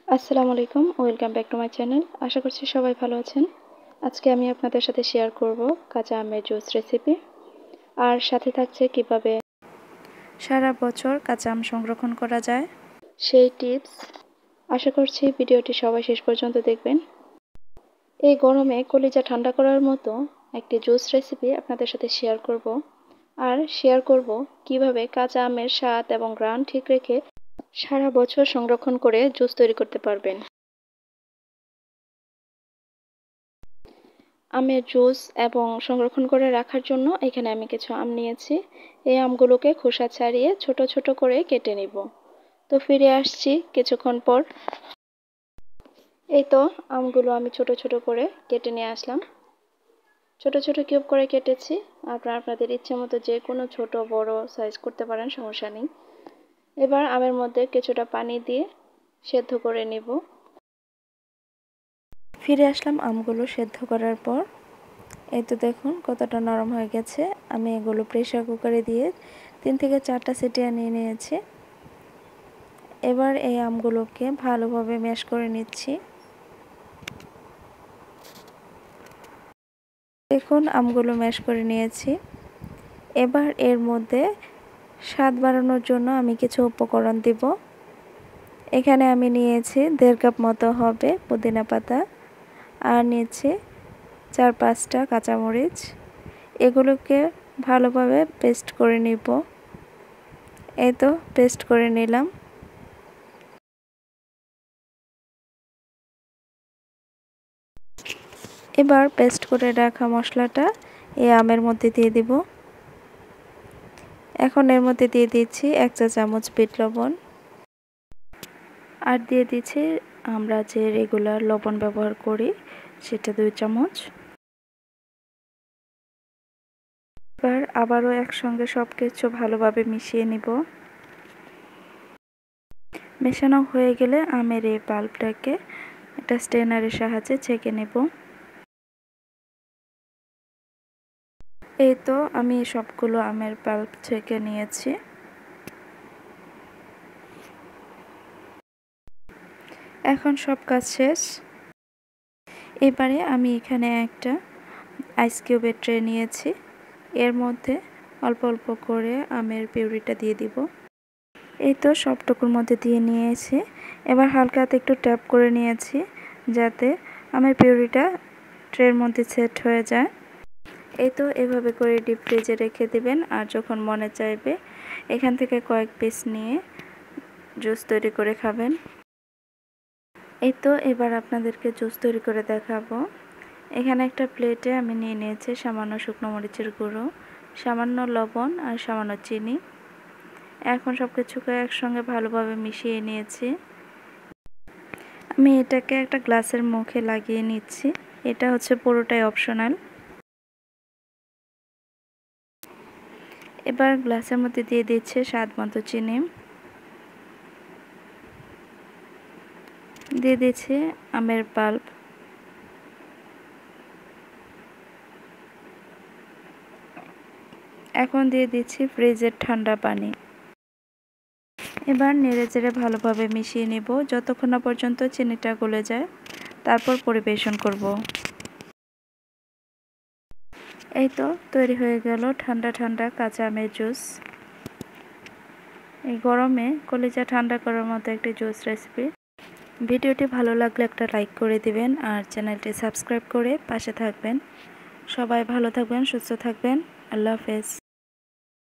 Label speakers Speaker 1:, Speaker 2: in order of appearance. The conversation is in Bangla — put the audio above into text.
Speaker 1: আসসালামু আলাইকুম, welcome back to my channel. আশা করছি সবাই ভালো আছেন। আজকে আমি আপনাদের সাথে শেয়ার করব কাঁচা আমের জুস রেসিপি, আর সাথে থাকছে কিভাবে সারা বছর কাঁচা আম সংরক্ষণ করা যায় সেই টিপস। আশা করছি ভিডিওটি সবাই শেষ পর্যন্ত দেখবেন। এই গরমে কলিজা ঠান্ডা করার মতো একটি জুস রেসিপি আপনাদের সাথে শেয়ার করব, আর শেয়ার করব কিভাবে কাঁচা আমের স্বাদ এবং ঘ্রাণ ঠিক রেখে সারা বছর সংরক্ষণ করে জুস তৈরি করতে পারবেন। আমের জুস এবং সংরক্ষণ করে রাখার জন্য এখানে আমি কিছু আম নিয়েছি। এই আমগুলোকে খোসা ছাড়িয়ে ছোট ছোট করে কেটে নিব। তো ফিরে আসছি কিছুক্ষণ পর। এই তো আমগুলো আমি ছোট ছোট করে কেটে নিয়ে আসলাম। ছোট ছোট কিউব করে কেটেছি। আপনারা আপনাদের ইচ্ছে মতো যে কোনো ছোট বড় সাইজ করতে পারেন, সমস্যা নেই। এবার আমের মধ্যে কিছুটা পানি দিয়ে সেদ্ধ করে নিব। ফিরে আসলাম আমগুলো সেদ্ধ করার পর। এই তো দেখুন কতটা নরম হয়ে গেছে। আমি এগুলো প্রেসার কুকারে দিয়ে 3 থেকে 4টা সিটি নিয়ে নিয়েছি। এবার এই আমগুলোকে ভালোভাবে ম্যাশ করে নিচ্ছি। দেখুন আমগুলো ম্যাশ করে নিয়েছি। এবার এর মধ্যে স্বাদ বাড়ানোর জন্য আমি কিছু উপকরণ দিব। এখানে আমি নিয়েছি 1.5 কাপ মতো হবে পুদিনা পাতা, আর নিয়েছি 4-5টা কাঁচামরিচ। এগুলোকে ভালোভাবে পেস্ট করে নিব। এই তো পেস্ট করে নিলাম। এবার পেস্ট করে রাখা মশলাটা এই আমের মধ্যে দিয়ে দিব। এখন এর মধ্যে দিয়ে দিচ্ছি 1 চা চামচ বিট লবণ, আর দিয়ে দিচ্ছি আমরা যে রেগুলার লবণ ব্যবহার করি সেটা 2 চামচ। এবার আবারও একসঙ্গে সব কিছু ভালোভাবে মিশিয়ে নিব। মেশানো হয়ে গেলে আমের এই পাল্পটাকে একটা স্ট্রেনারের সাহায্যে ছেঁকে নেব। এই তো আমি সবগুলো আমের পাল্প ছেঁকে নিয়েছি। এখন সব কাজ শেষ। এবারে আমি এখানে একটা আইস কিউবের ট্রে নিয়েছি। এর মধ্যে অল্প অল্প করে আমের পিউরিটা দিয়ে দিব। এই তো সবটুকুর মধ্যে দিয়ে নিয়েছি। এবার হালকা হাতে একটু ট্যাপ করে নিয়েছি যাতে আমের পিউরিটা ট্রের মধ্যে সেট হয়ে যায়। এই তো এভাবে করে ডিপ ফ্রিজে রেখে দিবেন, আর যখন মনে চাইবে এখান থেকে কয়েক পিস নিয়ে জুস তৈরি করে খাবেন। এই তো এবার আপনাদেরকে জুস তৈরি করে দেখাবো। এখানে একটা প্লেটে আমি নিয়ে নিয়েছি সামান্য শুকনো মরিচের গুঁড়ো, সামান্য লবণ আর সামান্য চিনি। এখন সব কিছুকে একসঙ্গে ভালোভাবে মিশিয়ে নিয়েছি। আমি এটাকে একটা গ্লাসের মুখে লাগিয়ে নিচ্ছি। এটা হচ্ছে পুরোটাই অপশনাল। এবার গ্লাসের মধ্যে দিয়ে দিচ্ছে স্বাদ মতো চিনি, দিয়ে দিচ্ছি আমের পাল্প, এখন দিয়ে দিচ্ছি ফ্রিজের ঠান্ডা পানি। এবার নেড়েচেড়ে ভালোভাবে মিশিয়ে নেব যতক্ষণ না পর্যন্ত চিনিটা গলে যায়, তারপর পরিবেশন করব। এই তো তৈরি হয়ে গেল ঠান্ডা ঠান্ডা কাঁচা আমের জুস। এই গরমে কলিজা ঠান্ডা করার মতো একটি জুস রেসিপি। ভিডিওটি ভালো লাগলে একটা লাইক করে দিবেন, আর চ্যানেলটি সাবস্ক্রাইব করে পাশে থাকবেন। সবাই ভালো থাকবেন, সুস্থ থাকবেন। আল্লাহ হাফেজ।